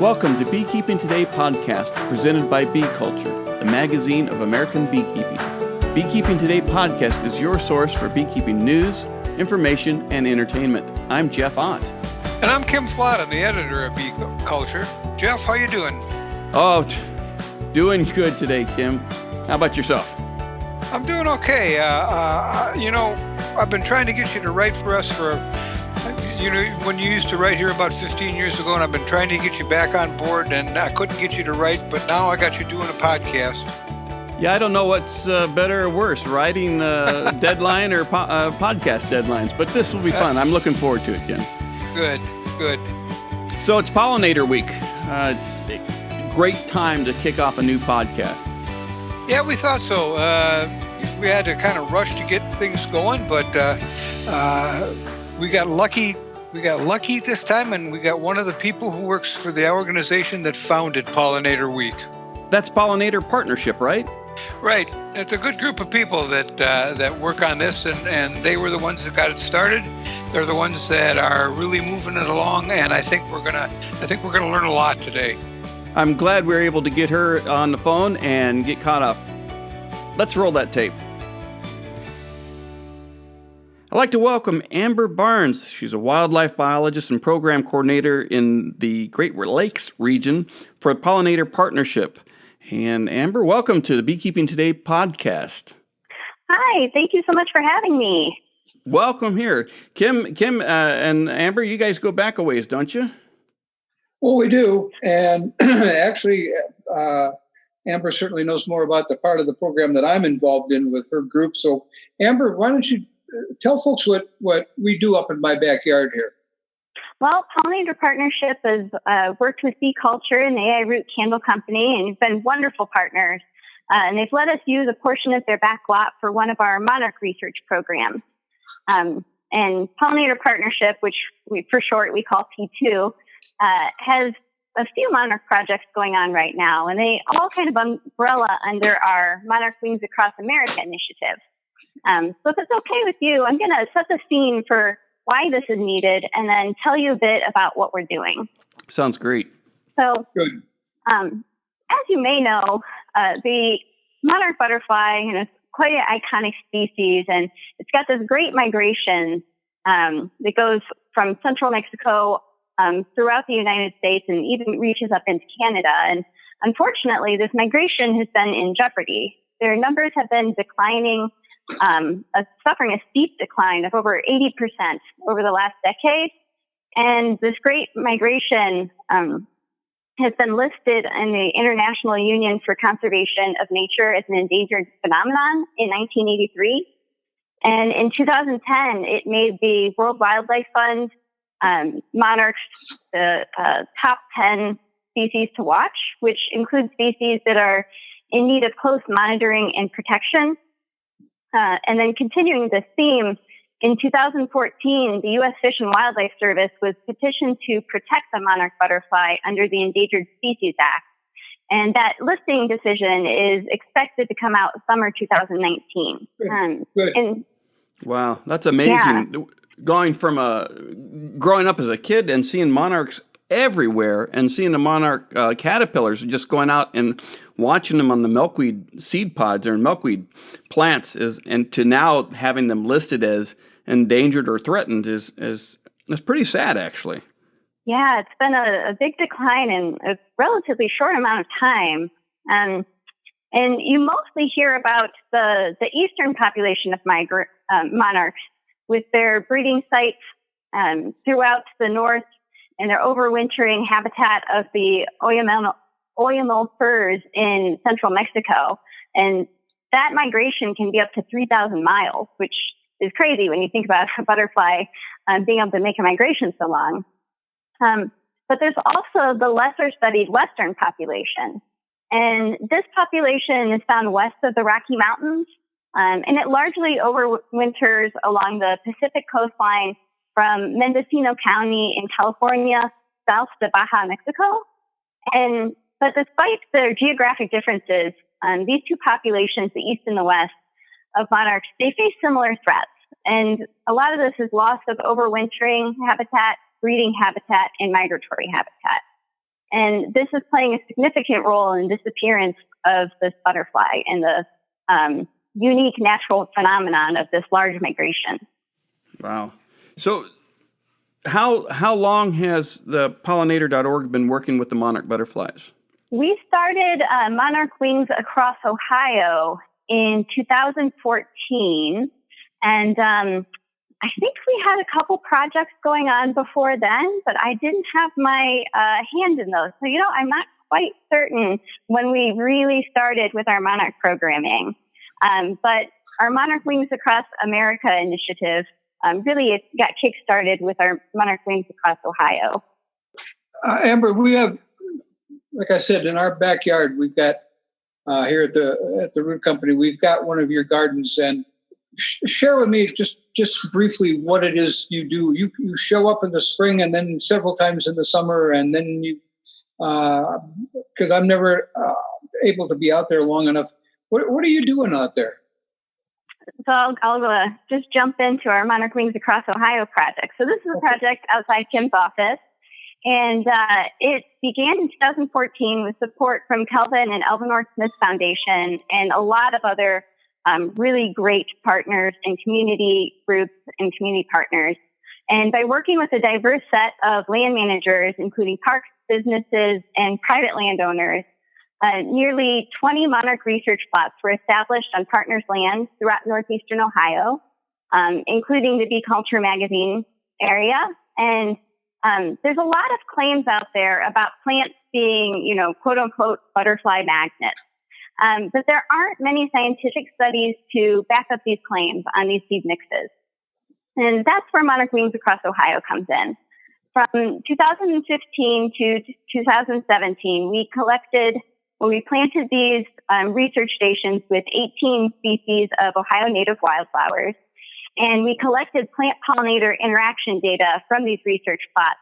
Welcome to Beekeeping Today podcast, presented by Bee Culture, the magazine of American beekeeping. Beekeeping Today podcast is your source for beekeeping news, information, and entertainment. I'm Jeff Ott. And I'm Kim Flodden, the editor of Bee Culture. Jeff, how you doing? Doing good today, Kim. How about yourself? I'm doing okay. I've been trying to get you to write for us when you used to write here about 15 years ago, and I've been trying to get you back on board, and I couldn't get you to write, but now I got you doing a podcast. Yeah, I don't know what's better or worse, writing deadline or podcast deadlines, but this will be fun. I'm looking forward to it, Kim. Good. So it's Pollinator Week. It's a great time to kick off a new podcast. Yeah, we thought so. We had to kind of rush to get things going, but we got lucky. We got lucky this time, and we got one of the people who works for the organization that founded Pollinator Week. That's Pollinator Partnership, right? Right. It's a good group of people that work on this, and they were the ones that got it started. They're the ones that are really moving it along, and I think we're gonna learn a lot today. I'm glad we were able to get her on the phone and get caught up. Let's roll that tape. I'd like to welcome Amber Barnes. She's a wildlife biologist and program coordinator in the Great Lakes region for Pollinator Partnership. And Amber, welcome to the Beekeeping Today podcast. Hi, thank you so much for having me. Welcome here. Kim, and Amber, you guys go back a ways, don't you? Well, we do. And actually, Amber certainly knows more about the part of the program that I'm involved in with her group. So, Amber, why don't you tell folks what we do up in my backyard here? Well, Pollinator Partnership has worked with Bee Culture and the AI Root Candle Company, and have been wonderful partners. And they've let us use a portion of their back lot for one of our Monarch research programs. And Pollinator Partnership, which for short we call P2, has a few Monarch projects going on right now, and they all kind of umbrella under our Monarch Wings Across America initiative. So if it's okay with you, I'm going to set the scene for why this is needed and then tell you a bit about what we're doing. Sounds great. So, Good. As you may know, the monarch butterfly is quite an iconic species, and it's got this great migration that goes from central Mexico throughout the United States and even reaches up into Canada. And unfortunately, this migration has been in jeopardy. Their numbers have been declining, suffering a steep decline of over 80% over the last decade. And this great migration has been listed in the International Union for Conservation of Nature as an endangered phenomenon in 1983. And in 2010, it made the World Wildlife Fund monarchs the top 10 species to watch, which includes species that are in need of close monitoring and protection. And then continuing this theme, in 2014, the U.S. Fish and Wildlife Service was petitioned to protect the monarch butterfly under the Endangered Species Act. And that listing decision is expected to come out summer 2019. Good. Wow, that's amazing. Yeah. Growing up as a kid and seeing monarchs everywhere and seeing the monarch caterpillars just going out and watching them on the milkweed seed pods or milkweed plants and to now having them listed as endangered or threatened is pretty sad, actually. Yeah, it's been a big decline in a relatively short amount of time. And you mostly hear about the eastern population of monarchs with their breeding sites throughout the north and their overwintering habitat of the Oyamel firs in central Mexico. And that migration can be up to 3,000 miles, which is crazy when you think about a butterfly being able to make a migration so long. But there's also the lesser studied western population. And this population is found west of the Rocky Mountains, and it largely overwinters along the Pacific coastline from Mendocino County in California south to Baja, Mexico. But despite their geographic differences, these two populations, the east and the west of monarchs, they face similar threats. And a lot of this is loss of overwintering habitat, breeding habitat, and migratory habitat. And this is playing a significant role in the disappearance of this butterfly and the unique natural phenomenon of this large migration. Wow. So how long has the Pollinator.org been working with the monarch butterflies? We started Monarch Wings across Ohio in 2014. And I think we had a couple projects going on before then, but I didn't have my hand in those. So, I'm not quite certain when we really started with our monarch programming. But our Monarch Wings Across America initiative really got kickstarted with our Monarch Wings Across Ohio. Amber, we have, like I said, in our backyard, we've got here at the Root Company, we've got one of your gardens, and share with me just briefly what it is you do. You show up in the spring and then several times in the summer, and then you, because I'm never able to be out there long enough. What are you doing out there? So I'll just jump into our Monarch Wings Across Ohio project. So this is a project outside Kim's office, and it began in 2014 with support from Kelvin and Elvinor Smith Foundation and a lot of other really great partners and community groups and community partners. And by working with a diverse set of land managers, including parks, businesses, and private landowners, nearly 20 monarch research plots were established on partners' lands throughout northeastern Ohio, including the Bee Culture magazine area. And there's a lot of claims out there about plants being, quote unquote, butterfly magnets. But there aren't many scientific studies to back up these claims on these seed mixes. And that's where Monarch Wings Across Ohio comes in. From 2015 to 2017, we planted these research stations with 18 species of Ohio native wildflowers, and we collected plant-pollinator interaction data from these research plots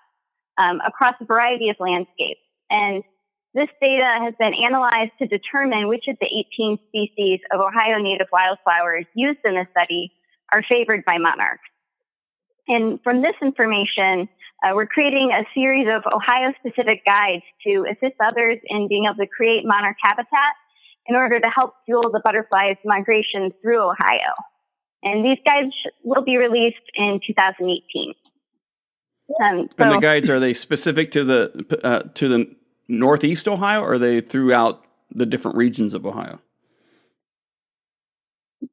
across a variety of landscapes. And this data has been analyzed to determine which of the 18 species of Ohio native wildflowers used in the study are favored by monarchs. And from this information, we're creating a series of Ohio-specific guides to assist others in being able to create monarch habitat in order to help fuel the butterflies' migration through Ohio. And these guides will be released in 2018. And the guides, are they specific to the Northeast Ohio, or are they throughout the different regions of Ohio?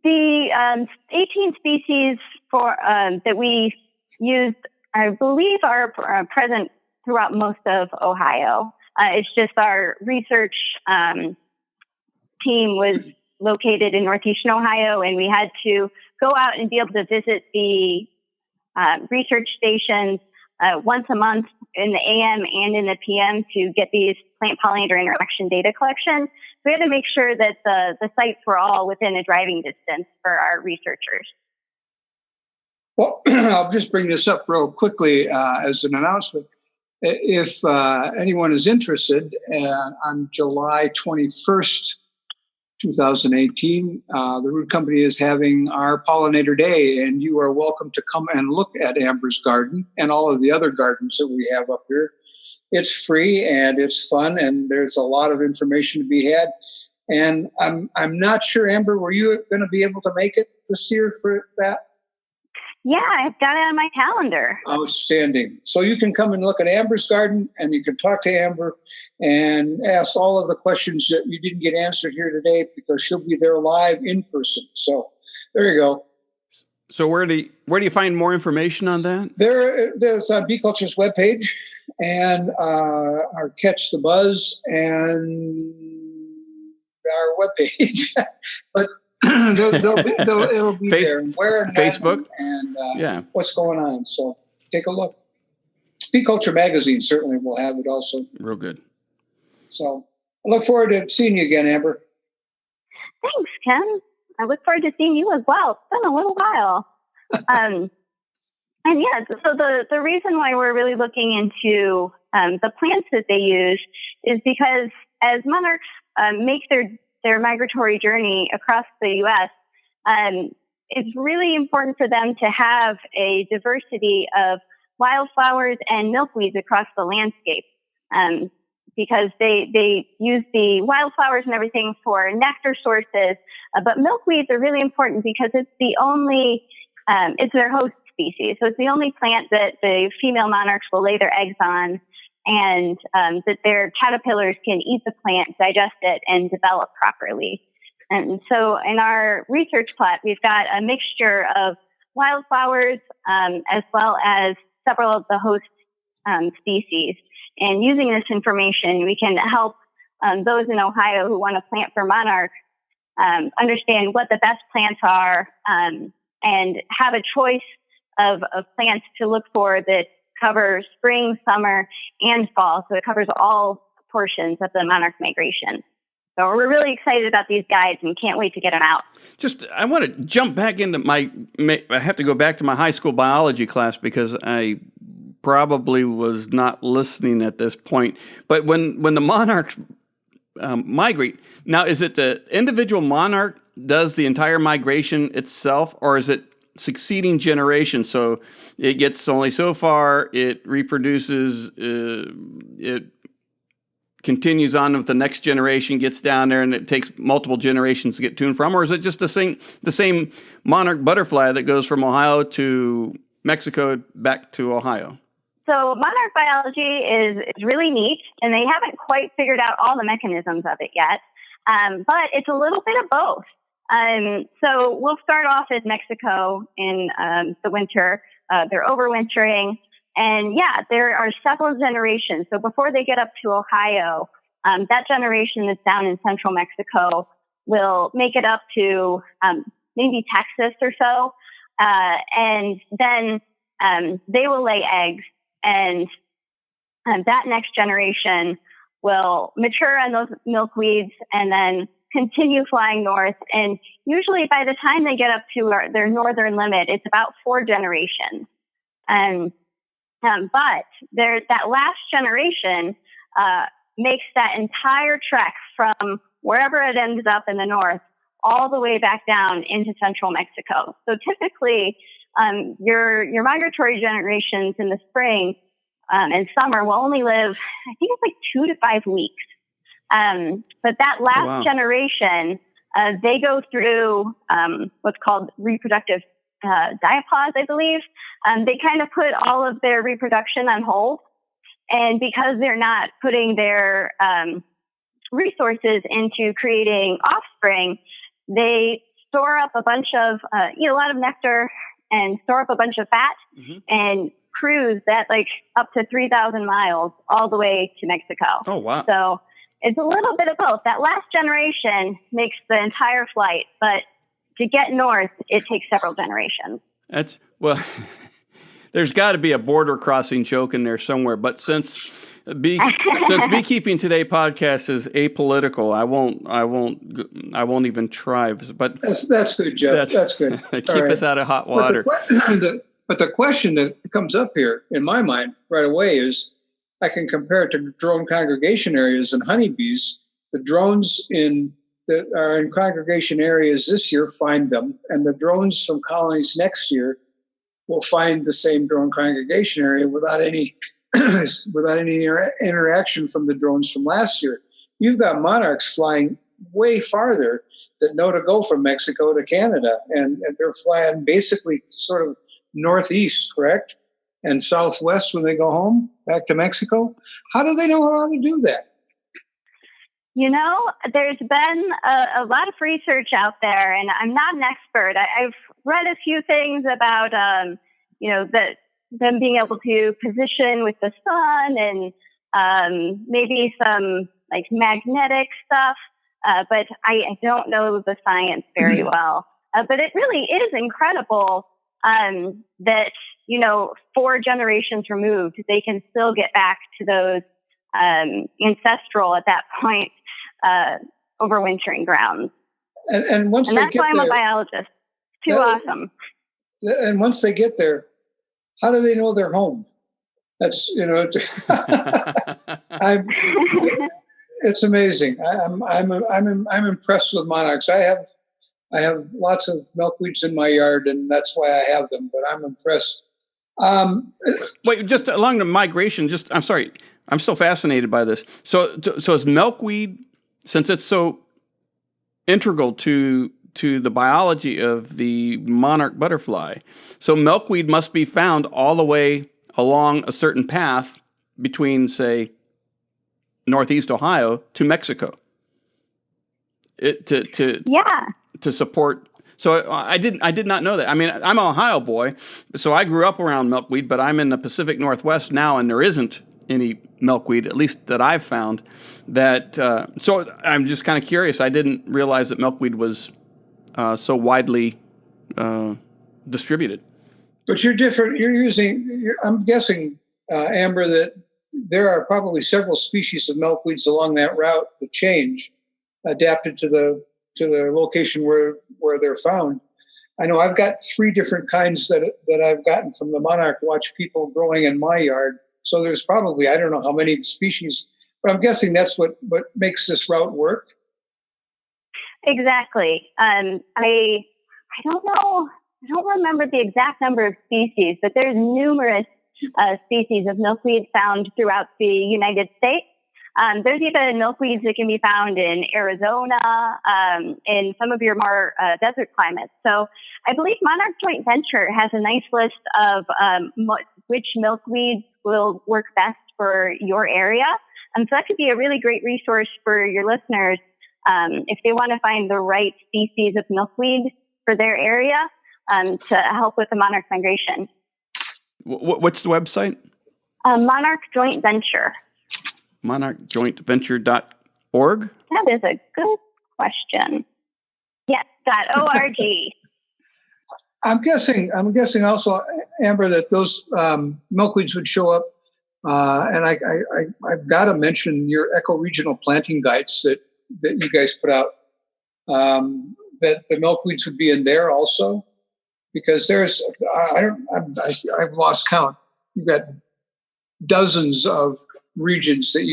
The 18 species that we used, I believe, are present throughout most of Ohio. It's just our research team was located in northeastern Ohio, and we had to go out and be able to visit the research stations once a month in the AM and in the PM to get these plant-pollinator interaction data collection. So we had to make sure that the sites were all within a driving distance for our researchers. Well, I'll just bring this up real quickly as an announcement. If anyone is interested, on July 21st, 2018, the Root Company is having our Pollinator Day, and you are welcome to come and look at Amber's garden and all of the other gardens that we have up here. It's free and it's fun, and there's a lot of information to be had. And I'm not sure, Amber, were you going to be able to make it this year for that? Yeah, I've got it on my calendar. Outstanding. So you can come and look at Amber's garden, and you can talk to Amber and ask all of the questions that you didn't get answered here today, because she'll be there live in person. So there you go. So where do you find more information on that? There's on Bee Culture's webpage, and our Catch the Buzz, and our webpage. But it'll be there. Where and Facebook, and what's going on. So take a look. Bee Culture magazine certainly will have it also. Real good. So I look forward to seeing you again, Amber. Thanks, Ken. I look forward to seeing you as well. It's been a little while. And yeah, so the reason why we're really looking into the plants that they use is because as monarchs make their migratory journey across the U.S., it's really important for them to have a diversity of wildflowers and milkweeds across the landscape. because they use the wildflowers and everything for nectar sources. But milkweeds are really important because it's the only, it's their host species. So it's the only plant that the female monarchs will lay their eggs on, and that their caterpillars can eat the plant, digest it, and develop properly. And so in our research plot, we've got a mixture of wildflowers as well as several of the host species. And using this information, we can help those in Ohio who want to plant for monarch understand what the best plants are, and have a choice of plants to look for that cover spring, summer, and fall. So it covers all portions of the monarch migration. So we're really excited about these guides and can't wait to get them out. I want to jump back into I have to go back to my high school biology class because I probably was not listening at this point. But when the monarchs migrate, now is it the individual monarch does the entire migration itself, or is it succeeding generations? So it gets only so far, it reproduces, it continues on with the next generation, gets down there, and it takes multiple generations to get to and from? Or is it just the same monarch butterfly that goes from Ohio to Mexico back to Ohio? So monarch biology is really neat, and they haven't quite figured out all the mechanisms of it yet, but it's a little bit of both. So we'll start off in Mexico in the winter. They're overwintering. And yeah, there are several generations. So before they get up to Ohio, that generation that's down in central Mexico will make it up to maybe Texas or so. And then they will lay eggs. And that next generation will mature on those milkweeds and then continue flying north. And usually by the time they get up to their northern limit, it's about 4 generations. But that last generation makes that entire trek from wherever it ends up in the north all the way back down into central Mexico. So typically, your migratory generations in the spring and summer will only live, I think it's like 2 to 5 weeks. But that last generation, they go through what's called reproductive diapause, I believe. They kind of put all of their reproduction on hold. And because they're not putting their resources into creating offspring, they store up a bunch of, eat a lot of nectar and store up a bunch of fat, and cruise that like up to 3,000 miles all the way to Mexico. Oh, wow. So it's a little bit of both. That last generation makes the entire flight, but to get north, it takes several generations. There's got to be a border crossing joke in there somewhere. But since Beekeeping Today podcast is apolitical, I won't even try. But that's good, Jeff. That's good. Keep us out of hot water. But the question that comes up here in my mind right away is, I can compare it to drone congregation areas and honeybees. The drones that are in congregation areas this year find them, and the drones from colonies next year will find the same drone congregation area without any interaction from the drones from last year. You've got monarchs flying way farther that know to go from Mexico to Canada, and they're flying basically sort of northeast, correct? And southwest when they go home back to Mexico. How do they know how to do that? You know, there's been a lot of research out there, and I'm not an expert. I've read a few things about, them being able to position with the sun and maybe some like magnetic stuff, but I don't know the science very well. But it really is incredible that, 4 generations removed, they can still get back to those ancestral, at that point, overwintering grounds. And once and they that's get why I'm there, a biologist. Too awesome. And once they get there, how do they know they're home? That's it's amazing. I'm impressed with monarchs. I have lots of milkweeds in my yard, and that's why I have them. But I'm impressed Wait, just along the migration, I'm sorry, I'm still fascinated by this. So is milkweed, since it's so integral to the biology of the monarch butterfly, so milkweed must be found all the way along a certain path between, say, Northeast Ohio to Mexico. To support. So I did not know that. I mean, I'm an Ohio boy, so I grew up around milkweed, but I'm in the Pacific Northwest now, and there isn't any milkweed, at least that I've found. So I'm just kind of curious. I didn't realize that milkweed was so widely distributed. But you're different. I'm guessing, Amber, that there are probably several species of milkweeds along that route that change, adapted to the location where they're found. I know I've got 3 different kinds that I've gotten from the Monarch Watch people growing in my yard. So there's probably, I don't know how many species, but I'm guessing that's what makes this route work. Exactly. I don't know. I don't remember the exact number of species, but there's numerous species of milkweed found throughout the United States. There's even milkweeds that can be found in Arizona, in some of your more desert climates. So I believe Monarch Joint Venture has a nice list of which milkweeds will work best for your area. So that could be a really great resource for your listeners if they want to find the right species of milkweed for their area to help with the monarch migration. What's the website? Monarch Joint Venture. monarchjointventure.org? That is a good question. Yes, .org. I'm guessing also, Amber, that those milkweeds would show up, and I've got to mention your eco-regional planting guides that you guys put out. That the milkweeds would be in there also, because there's I've lost count. You've got dozens of regions that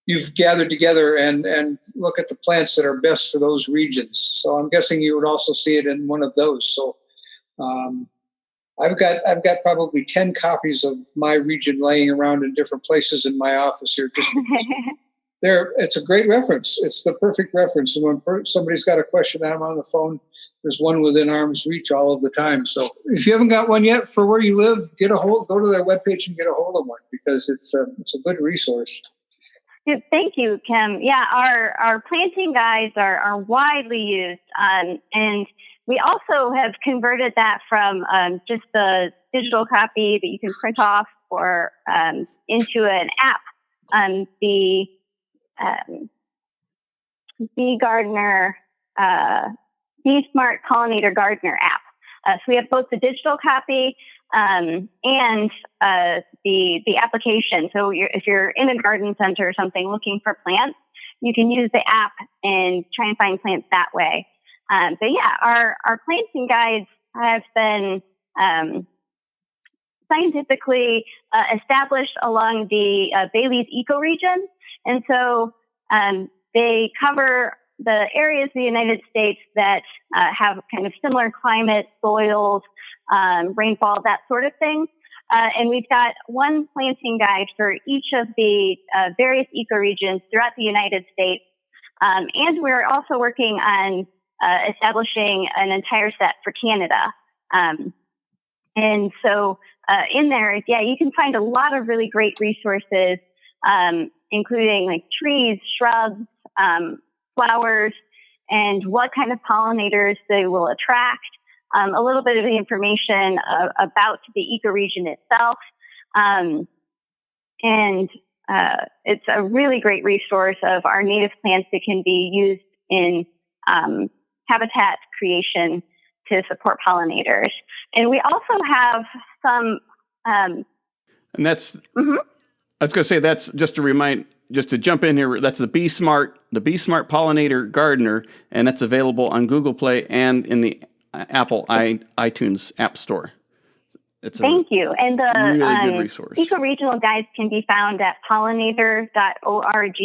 you've gathered together and look at the plants that are best for those regions. So I'm guessing you would also see it in one of those. So I've got probably 10 copies of my region laying around in different places in my office here. Just it's a great reference. It's the perfect reference. And when somebody's got a question, I'm on the phone. There's one within arm's reach all of the time. So if you haven't got one yet for where you live, go to their webpage and get a hold of one, because it's a good resource. Thank you, Kim. Yeah, our planting guides are widely used, and we also have converted that from just the digital copy that you can print off or into an app. The Bee Gardener. Bee Smart Pollinator Gardener app. So we have both the digital copy and the application. So if you're in a garden center or something looking for plants, you can use the app and try and find plants that way. But yeah, our planting guides have been scientifically established along the Bailey's ecoregion, and so they cover the areas of the United States that have kind of similar climate, soils, rainfall, that sort of thing. And we've got one planting guide for each of the various ecoregions throughout the United States. And we're also working on establishing an entire set for Canada. And so in there, yeah, you can find a lot of really great resources, including like trees, shrubs, flowers, and what kind of pollinators they will attract, a little bit of the information about the ecoregion itself. And it's a really great resource of our native plants that can be used in habitat creation to support pollinators. And we also have some... and that's... Mm-hmm. I was going to say, that's just to remind... Just to jump in here, that's the Bee Smart Pollinator Gardener, and that's available on Google Play and in the Apple iTunes App Store. Thank you. And the really good resource. eco-regional guides can be found at pollinator.org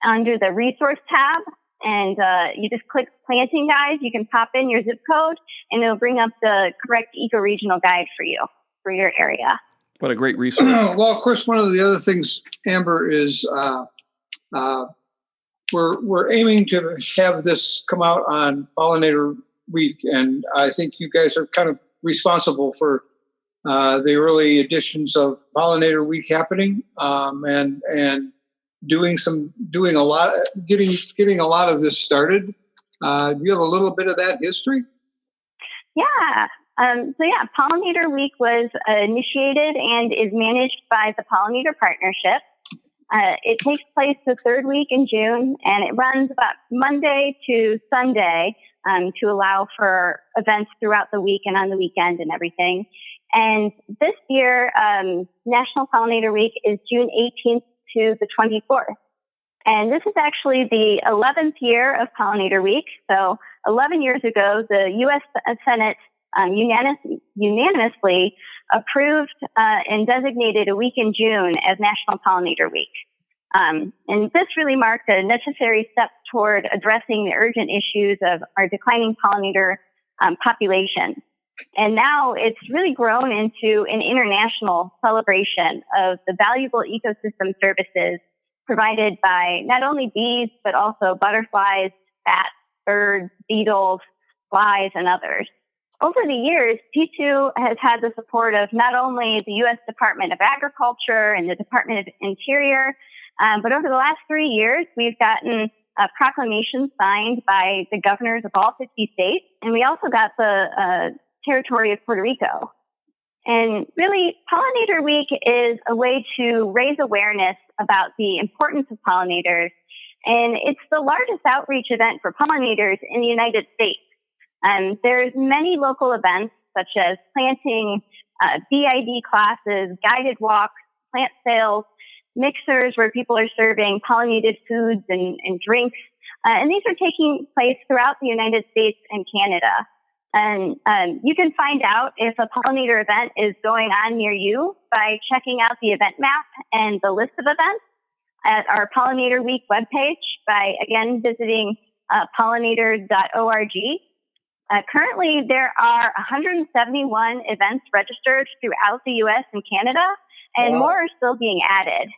under the resource tab. and you just click planting guides. You can pop in your zip code, and it'll bring up the correct ecoregional guide for you for your area. What a great resource. Well, of course, one of the other things, Amber, is we're aiming to have this come out on Pollinator Week, and I think you guys are kind of responsible for the early editions of Pollinator Week happening, and getting a lot of this started. Do you have a little bit of that history? Yeah. Pollinator Week was initiated and is managed by the Pollinator Partnership. It takes place the third week in June, and it runs about Monday to Sunday to allow for events throughout the week and on the weekend and everything. And this year, National Pollinator Week is June 18th to the 24th. And this is actually the 11th year of Pollinator Week. So 11 years ago, the U.S. Senate unanimously approved and designated a week in June as National Pollinator Week. And this really marked a necessary step toward addressing the urgent issues of our declining pollinator population. And now it's really grown into an international celebration of the valuable ecosystem services provided by not only bees, but also butterflies, bats, birds, beetles, flies, and others. Over the years, P2 has had the support of not only the U.S. Department of Agriculture and the Department of Interior, but over the last 3 years, we've gotten a proclamation signed by the governors of all 50 states, and we also got the territory of Puerto Rico. And really, Pollinator Week is a way to raise awareness about the importance of pollinators, and it's the largest outreach event for pollinators in the United States. There's many local events such as planting, BID classes, guided walks, plant sales, mixers where people are serving pollinated foods and drinks. And these are taking place throughout the United States and Canada. And you can find out if a pollinator event is going on near you by checking out the event map and the list of events at our Pollinator Week webpage by, again, visiting pollinators.org. Currently, there are 171 events registered throughout the U.S. and Canada, and more are still being added.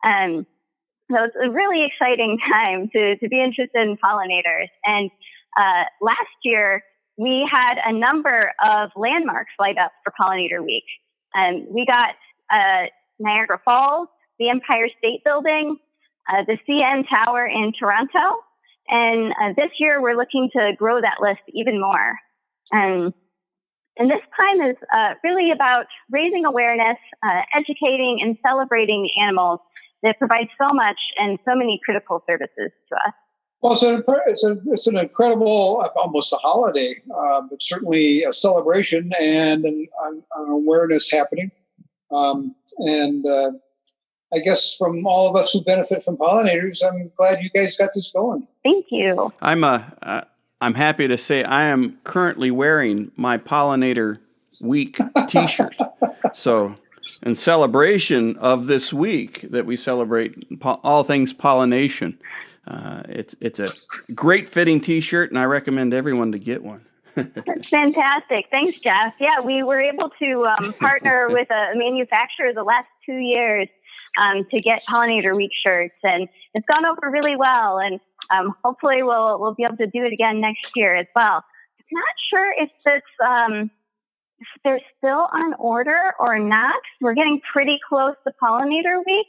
So it's a really exciting time to be interested in pollinators. And last year, we had a number of landmarks light up for Pollinator Week. We got Niagara Falls, the Empire State Building, the CN Tower in Toronto. And this year, we're looking to grow that list even more. And this time is really about raising awareness, educating, and celebrating the animals that provide so much and so many critical services to us. Well, it's an incredible, almost a holiday, but certainly a celebration and an awareness happening. I guess from all of us who benefit from pollinators, I'm glad you guys got this going. Thank you. I'm happy to say I am currently wearing my Pollinator Week T-shirt. So, in celebration of this week that we celebrate all things pollination, it's a great fitting T-shirt, and I recommend everyone to get one. That's fantastic. Thanks, Jeff. Yeah, we were able to partner with a manufacturer the last 2 years to get Pollinator Week shirts, and it's gone over really well. And hopefully, we'll be able to do it again next year as well. I'm not sure if they're still on order or not. We're getting pretty close to Pollinator Week,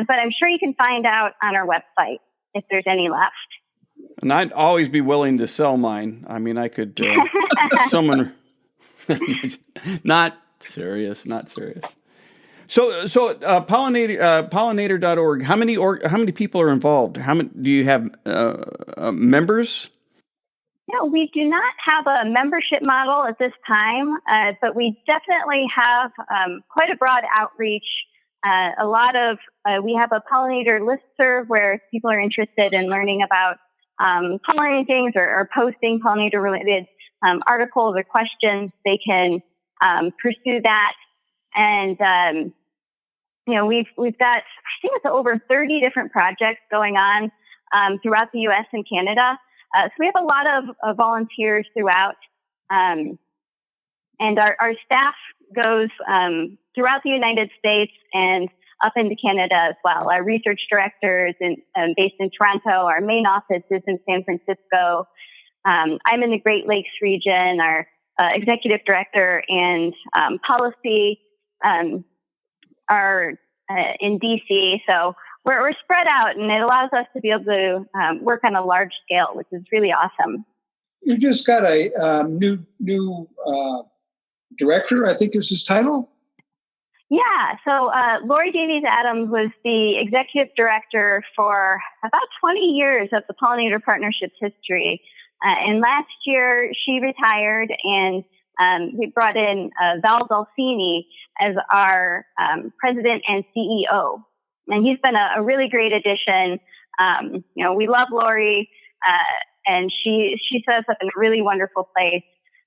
but I'm sure you can find out on our website if there's any left. And I'd always be willing to sell mine. I mean, I could, someone, not serious. So pollinator.org, how many people are involved? How many, do you have members? No, we do not have a membership model at this time, but we definitely have quite a broad outreach. We have a pollinator listserv where people are interested in learning about pollinating things or posting pollinator-related articles or questions. They can pursue that. And, we've got, I think it's over 30 different projects going on throughout the U.S. and Canada. So we have a lot of volunteers throughout. And our staff goes throughout the United States and up into Canada as well. Our research director is based in Toronto. Our main office is in San Francisco. I'm in the Great Lakes region. Our executive director and policy are in DC. So we're spread out, and it allows us to be able to work on a large scale, which is really awesome. You just got a new director, I think is his title. Yeah, so Lori Davies Adams was the executive director for about 20 years of the Pollinator Partnership's history. And last year, she retired, and we brought in Val Dolcini as our president and CEO. And he's been a really great addition. We love Lori, and she set us up in a really wonderful place.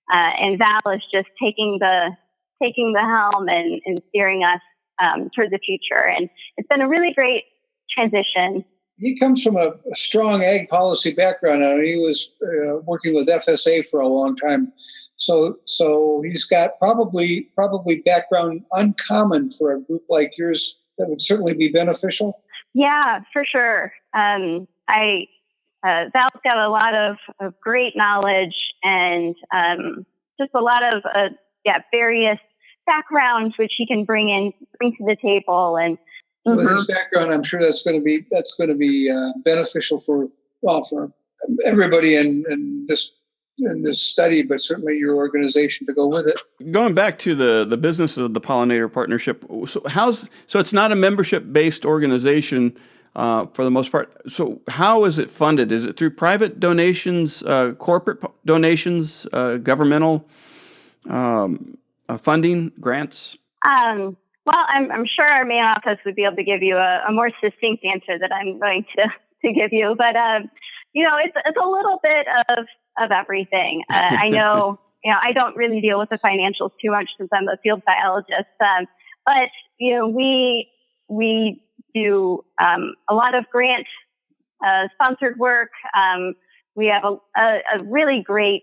And Val is just taking the helm and steering us toward the future. And it's been a really great transition. He comes from a strong ag policy background. He was working with FSA for a long time. So he's got probably background uncommon for a group like yours that would certainly be beneficial. Yeah, for sure. Val's got a lot of great knowledge and just a lot of various backgrounds which he can bring to the table. And with his background, I'm sure that's going to be beneficial for everybody in this study, but certainly your organization to go with it. Going back to the business of the Pollinator Partnership, so it's not a membership-based organization for the most part. So how is it funded? Is it through private donations, corporate donations, governmental funding, grants? Well, I'm sure our main office would be able to give you a more succinct answer that I'm going to give you. But it's a little bit of everything. I know, I don't really deal with the financials too much since I'm a field biologist. But we do a lot of grant sponsored work. We have a really great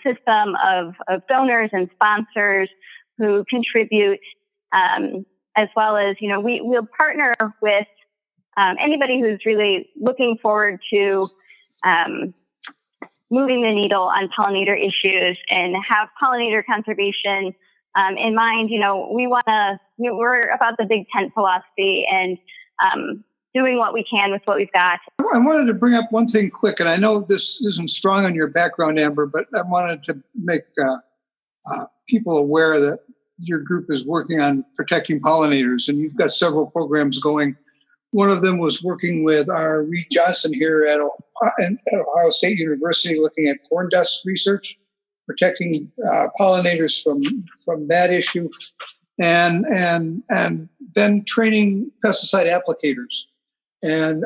system of donors and sponsors who contribute, as well as, we'll partner with anybody who's really looking forward to moving the needle on pollinator issues and have pollinator conservation in mind. We're about the big tent philosophy and doing what we can with what we've got. I wanted to bring up one thing quick, and I know this isn't strong on your background, Amber, but I wanted to make people aware that your group is working on protecting pollinators, and you've got several programs going. One of them was working with our Reed Johnson here at Ohio State University, looking at corn dust research, protecting pollinators from that issue, and then training pesticide applicators. And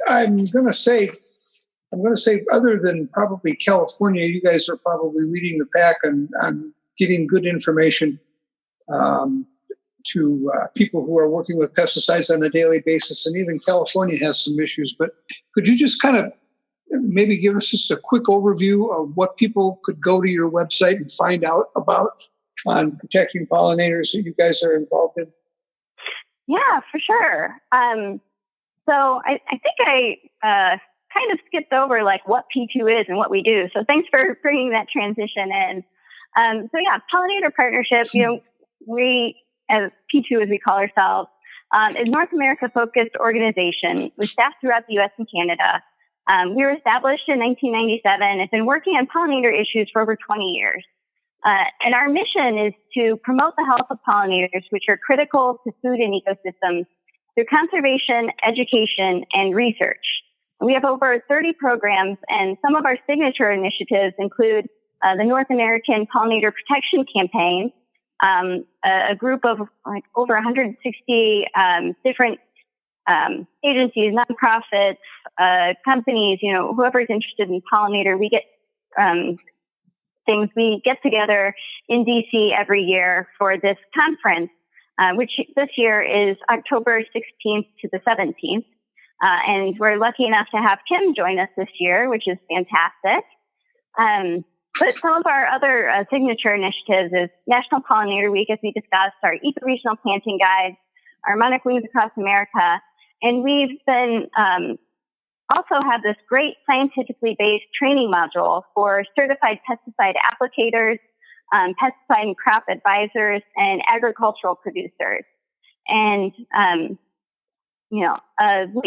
I'm going to say, other than probably California, you guys are probably leading the pack on getting good information to people who are working with pesticides on a daily basis. And even California has some issues. But could you just kind of maybe give us just a quick overview of what people could go to your website and find out about on protecting pollinators that you guys are involved in? Yeah, for sure. So I think I kind of skipped over like what P2 is and what we do. So thanks for bringing that transition in. Pollinator Partnership, we, as P2 as we call ourselves, is North America focused organization with staff throughout the US and Canada. We were established in 1997 and been working on pollinator issues for over 20 years. And our mission is to promote the health of pollinators, which are critical to food and ecosystems, through conservation, education, and research. We have over 30 programs, and some of our signature initiatives include the North American Pollinator Protection Campaign, a group of over 160 different agencies, nonprofits, companies, whoever's interested in pollinator. We get we get together in DC every year for this conference, which this year is October 16th to the 17th. And we're lucky enough to have Kim join us this year, which is fantastic. But some of our other signature initiatives is National Pollinator Week, as we discussed, our eco-regional planting guides, our Monarch Wings Across America. And we've been also have this great scientifically based training module for certified pesticide applicators, pesticide and crop advisors, and agricultural producers. And, we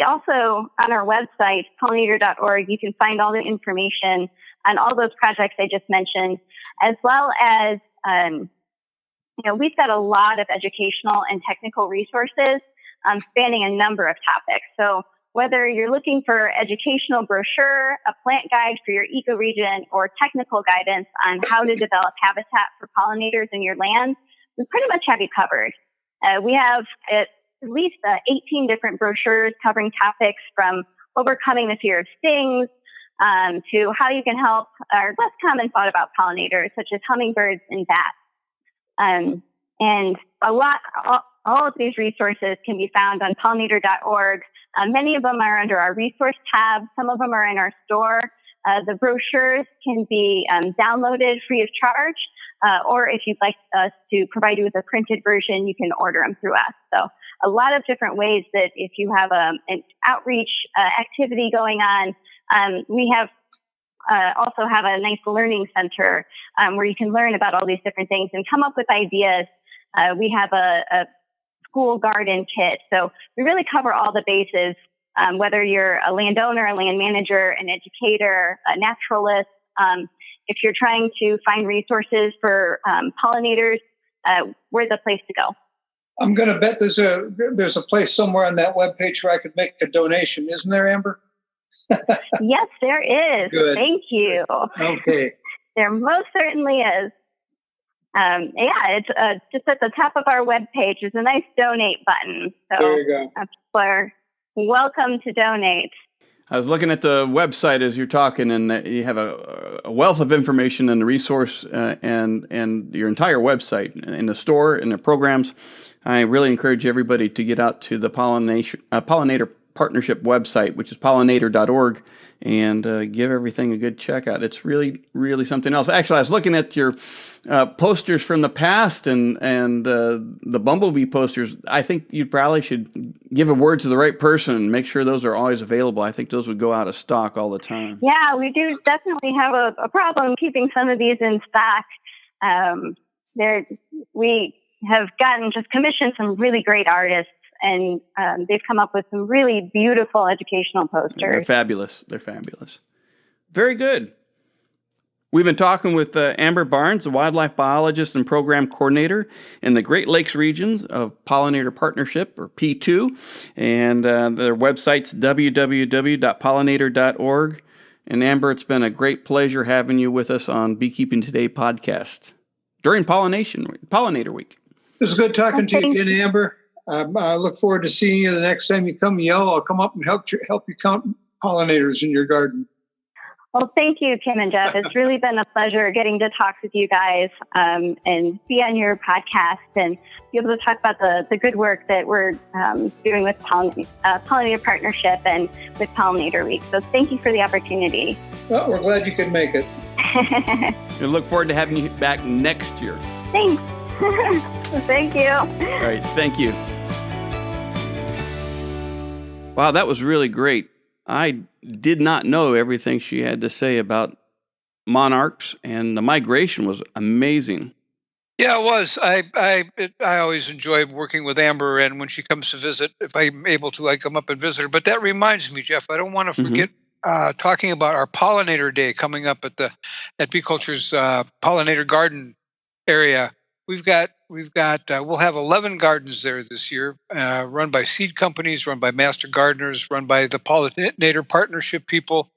also, on our website, pollinator.org, you can find all the information on all those projects I just mentioned, as well as, we've got a lot of educational and technical resources spanning a number of topics. So whether you're looking for educational brochure, a plant guide for your ecoregion, or technical guidance on how to develop habitat for pollinators in your land, we pretty much have you covered. We have at least 18 different brochures covering topics from overcoming the fear of stings to how you can help our less common thought about pollinators, such as hummingbirds and bats. And all of these resources can be found on pollinator.org. Many of them are under our resource tab. Some of them are in our store. The brochures can be downloaded free of charge, or if you'd like us to provide you with a printed version, you can order them through us. So a lot of different ways that if you have an outreach activity going on, we have also have a nice learning center where you can learn about all these different things and come up with ideas. We have a school garden kit. So we really cover all the bases, whether you're a landowner, a land manager, an educator, a naturalist. If you're trying to find resources for pollinators, we're the place to go. I'm going to bet there's a place somewhere on that webpage where I could make a donation. Isn't there, Amber? Yes, there is. Good. Thank you. Okay. There most certainly is. It's just at the top of our webpage. There's a nice donate button. So there you go. People are welcome to donate. I was looking at the website as you're talking, and you have a wealth of information in the resource and your entire website in the store and the programs. I really encourage everybody to get out to the Pollinator Partnership website, which is pollinator.org, and give everything a good check out. It's really, really something else. Actually, I was looking at your posters from the past and the bumblebee posters. I think you probably should give a word to the right person and make sure those are always available. I think those would go out of stock all the time. Yeah, we do definitely have a problem keeping some of these in stock. We have just commissioned some really great artists, and they've come up with some really beautiful educational posters. They're fabulous. Very good. We've been talking with Amber Barnes, a wildlife biologist and program coordinator in the Great Lakes regions of Pollinator Partnership, or P2, and their website's www.pollinator.org. And Amber, it's been a great pleasure having you with us on Beekeeping Today podcast during Pollinator Week. It was good talking to you again, Amber. I look forward to seeing you the next time you come yell. I'll come up and help you count pollinators in your garden. Well, thank you, Kim and Jeff. It's really been a pleasure getting to talk with you guys and be on your podcast and be able to talk about the good work that we're doing with Pollinator Partnership and with Pollinator Week. So thank you for the opportunity. Well, we're glad you could make it. We look forward to having you back next year. Thanks. Thank you. All right. Thank you. Wow, that was really great. I did not know everything she had to say about monarchs, and the migration was amazing. Yeah, it was. I always enjoy working with Amber, and when she comes to visit, if I'm able to, I come up and visit her. But that reminds me, Jeff, I don't want to forget talking about our Pollinator Day coming up at Beeculture's Pollinator Garden area. We'll have 11 gardens there this year, run by seed companies, run by master gardeners, run by the Pollinator Partnership people,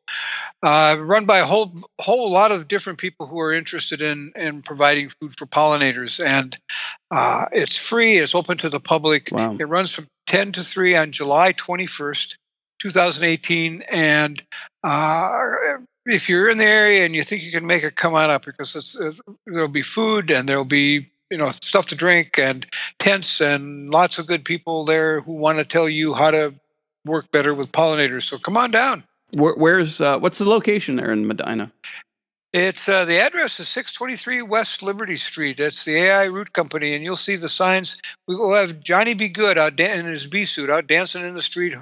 run by a whole lot of different people who are interested in providing food for pollinators. And it's free. It's open to the public. Wow. It runs from 10 to 3 on July 21st, 2018. And if you're in the area and you think you can make it, come on up, because there'll be food and there'll be stuff to drink and tents and lots of good people there who want to tell you how to work better with pollinators. So come on down. Where's what's the location there in Medina? It's the address is 623 West Liberty Street. It's the AI Root Company, and you'll see the signs. We will have Johnny Be Good out in his bee suit, out dancing in the street,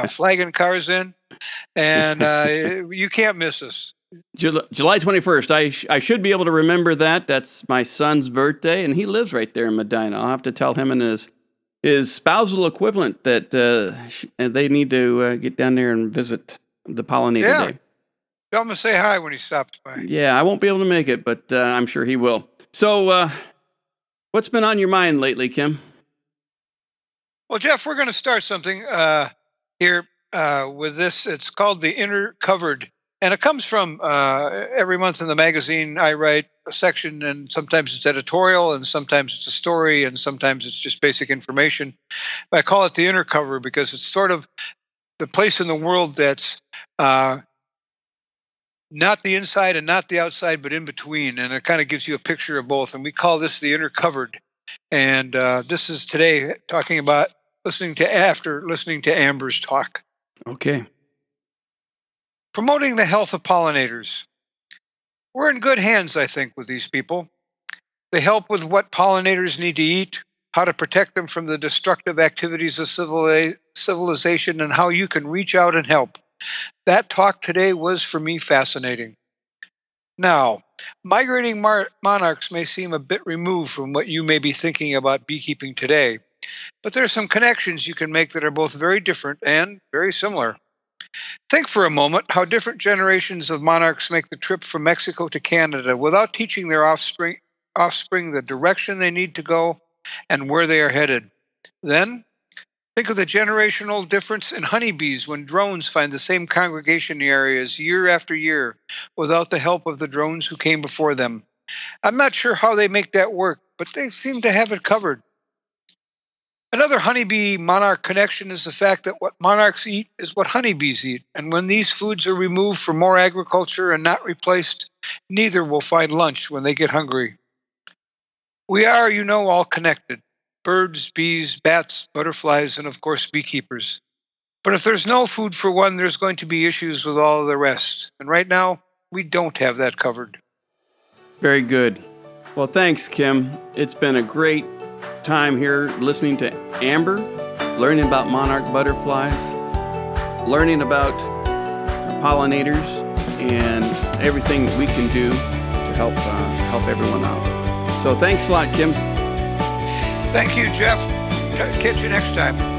flagging cars in, and you can't miss us. July 21st. I should be able to remember that. That's my son's birthday, and he lives right there in Medina. I'll have to tell him and his spousal equivalent that they need to get down there and visit the Pollinator Day. Tell him to say hi when he stops by. Yeah, I won't be able to make it, but I'm sure he will. So, what's been on your mind lately, Kim? Well, Jeff, we're going to start something here with this. It's called The Inner Covered, and it comes from every month in the magazine. I write a section, and sometimes it's editorial, and sometimes it's a story, and sometimes it's just basic information. But I call it The Inner Cover because it's sort of the place in the world that's not the inside and not the outside, but in between. And it kind of gives you a picture of both. And we call this the inner covered. And this is today talking about listening to Amber's talk. Okay. Promoting the health of pollinators. We're in good hands, I think, with these people. They help with what pollinators need to eat, how to protect them from the destructive activities of civilization, and how you can reach out and help. That talk today was, for me, fascinating. Now, migrating monarchs may seem a bit removed from what you may be thinking about beekeeping today, but there are some connections you can make that are both very different and very similar. Think for a moment how different generations of monarchs make the trip from Mexico to Canada without teaching their offspring the direction they need to go and where they are headed. Then, think of the generational difference in honeybees when drones find the same congregation areas year after year without the help of the drones who came before them. I'm not sure how they make that work, but they seem to have it covered. Another honeybee-monarch connection is the fact that what monarchs eat is what honeybees eat, and when these foods are removed for more agriculture and not replaced, neither will find lunch when they get hungry. We are, all connected. Birds, bees, bats, butterflies, and of course beekeepers. But if there's no food for one, there's going to be issues with all of the rest. And right now, we don't have that covered. Very good. Well, thanks, Kim. It's been a great time here listening to Amber, learning about monarch butterflies, learning about pollinators, and everything we can do to help everyone out. So thanks a lot, Kim. Thank you, Jeff. Catch you next time.